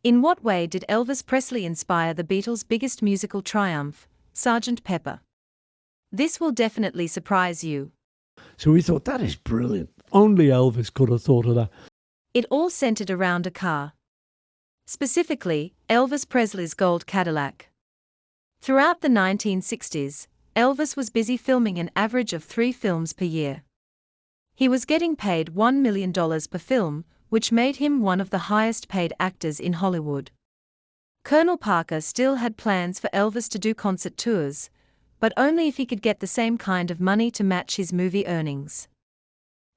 In what way did Elvis Presley inspire the Beatles' biggest musical triumph, Sgt Pepper? This will definitely surprise you. So we thought, that is brilliant. Only Elvis could have thought of that. It all centered around a car. Specifically, Elvis Presley's gold Cadillac. Throughout the 1960s, Elvis was busy filming an average of 3 films per year. He was getting paid $1 million per film, which made him one of the highest-paid actors in Hollywood. Colonel Parker still had plans for Elvis to do concert tours, but only if he could get the same kind of money to match his movie earnings.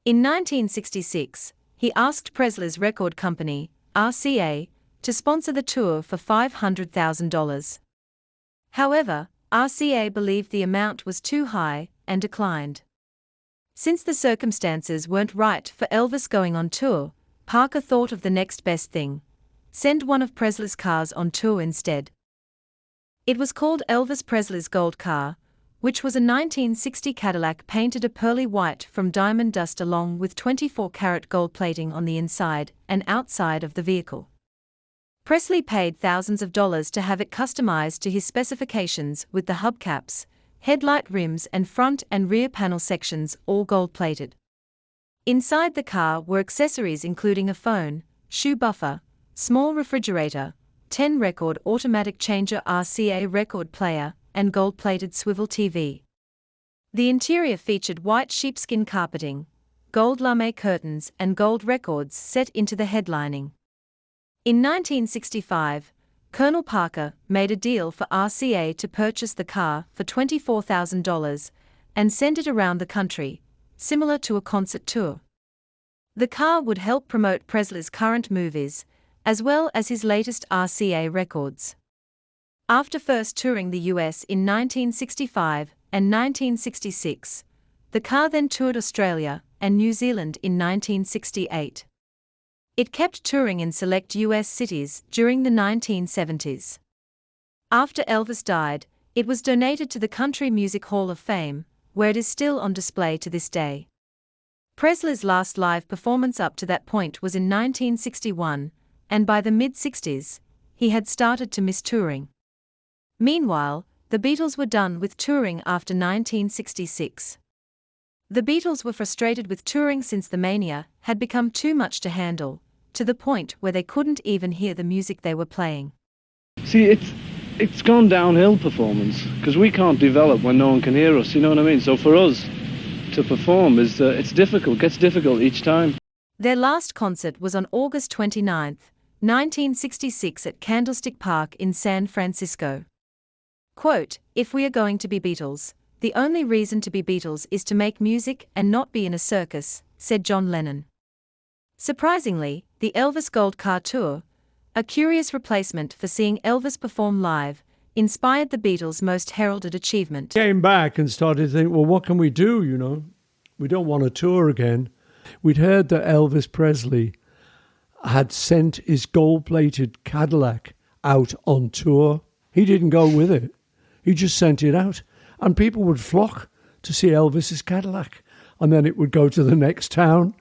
In 1966, he asked Presley's record company, RCA, to sponsor the tour for $500,000. However, RCA believed the amount was too high and declined. Since the circumstances weren't right for Elvis going on tour, Parker thought of the next best thing: send one of Presley's cars on tour instead. It was called Elvis Presley's Gold Car, which was a 1960 Cadillac painted a pearly white from diamond dust along with 24-karat gold plating on the inside and outside of the vehicle. Presley paid thousands of dollars to have it customized to his specifications, with the hubcaps, headlight rims and front and rear panel sections all gold-plated. Inside the car were accessories including a phone, shoe buffer, small refrigerator, 10-record automatic changer RCA record player, and gold-plated swivel TV. The interior featured white sheepskin carpeting, gold lame curtains and gold records set into the headlining. In 1965, Colonel Parker made a deal for RCA to purchase the car for $24,000 and send it around the country, similar to a concert tour. The car would help promote Presley's current movies, as well as his latest RCA records. After first touring the US in 1965 and 1966, the car then toured Australia and New Zealand in 1968. It kept touring in select US cities during the 1970s. After Elvis died, it was donated to the Country Music Hall of Fame, where it is still on display to this day. Presley's last live performance up to that point was in 1961, and by the mid-60s, he had started to miss touring. Meanwhile, the Beatles were done with touring after 1966. The Beatles were frustrated with touring since the mania had become too much to handle, to the point where they couldn't even hear the music they were playing. See, it's gone downhill, performance, because we can't develop when no one can hear us, you know what I mean? So for us to perform it's difficult, gets difficult each time. Their last concert was on August 29, 1966 at Candlestick Park in San Francisco. Quote, "If we are going to be Beatles, the only reason to be Beatles is to make music and not be in a circus," said John Lennon. Surprisingly, the Elvis Gold Car Tour, a curious replacement for seeing Elvis perform live, inspired the Beatles' most heralded achievement. Came back and started to think, well, what can we do, you know? We don't want to tour again. We'd heard that Elvis Presley had sent his gold-plated Cadillac out on tour. He didn't go with it. He just sent it out. And people would flock to see Elvis's Cadillac. And then it would go to the next town,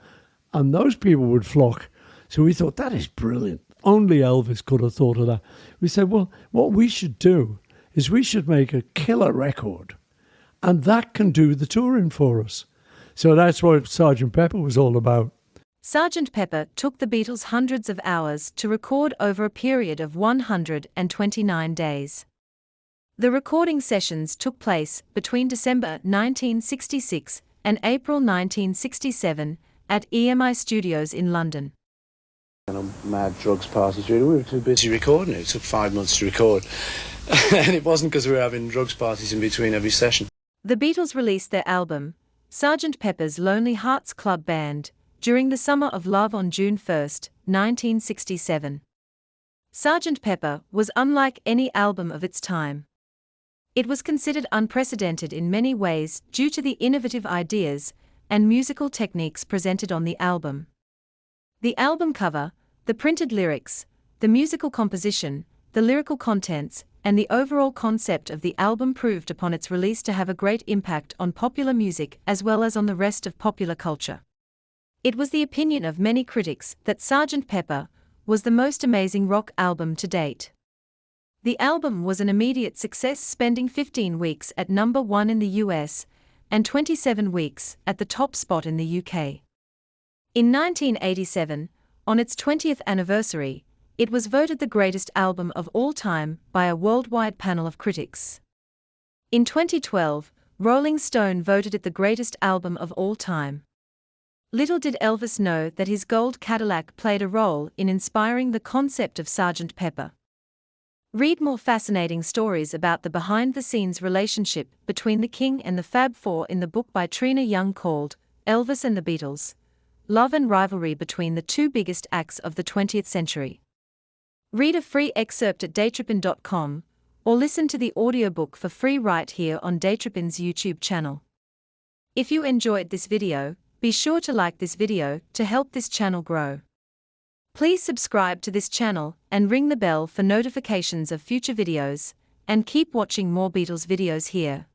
and those people would flock. So we thought, that is brilliant. Only Elvis could have thought of that. We said, well, what we should do is we should make a killer record, and that can do the touring for us. So that's what Sgt Pepper was all about. Sgt Pepper took the Beatles hundreds of hours to record over a period of 129 days. The recording sessions took place between December 1966 and April 1967 at EMI Studios in London. Mad drugs parties, really. We were too busy recording it. It took 5 months to record. And it wasn't because we were having drugs parties in between every session. The Beatles released their album, Sgt Pepper's Lonely Hearts Club Band, during the Summer of Love on June 1, 1967. Sgt Pepper was unlike any album of its time. It was considered unprecedented in many ways due to the innovative ideas and musical techniques presented on the album. The album cover, the printed lyrics, the musical composition, the lyrical contents, and the overall concept of the album proved upon its release to have a great impact on popular music as well as on the rest of popular culture. It was the opinion of many critics that Sgt Pepper was the most amazing rock album to date. The album was an immediate success, spending 15 weeks at number 1 in the US and 27 weeks at the top spot in the UK. In 1987, on its 20th anniversary, it was voted the greatest album of all time by a worldwide panel of critics. In 2012, Rolling Stone voted it the greatest album of all time. Little did Elvis know that his gold Cadillac played a role in inspiring the concept of Sgt Pepper. Read more fascinating stories about the behind-the-scenes relationship between the King and the Fab Four in the book by Trina Young called Elvis and the Beatles: Love and Rivalry Between the Two Biggest Acts of the 20th Century. Read a free excerpt at daytrippin.com, or listen to the audiobook for free right here on Daytrippin's YouTube channel. If you enjoyed this video, be sure to like this video to help this channel grow. Please subscribe to this channel and ring the bell for notifications of future videos, and keep watching more Beatles videos here.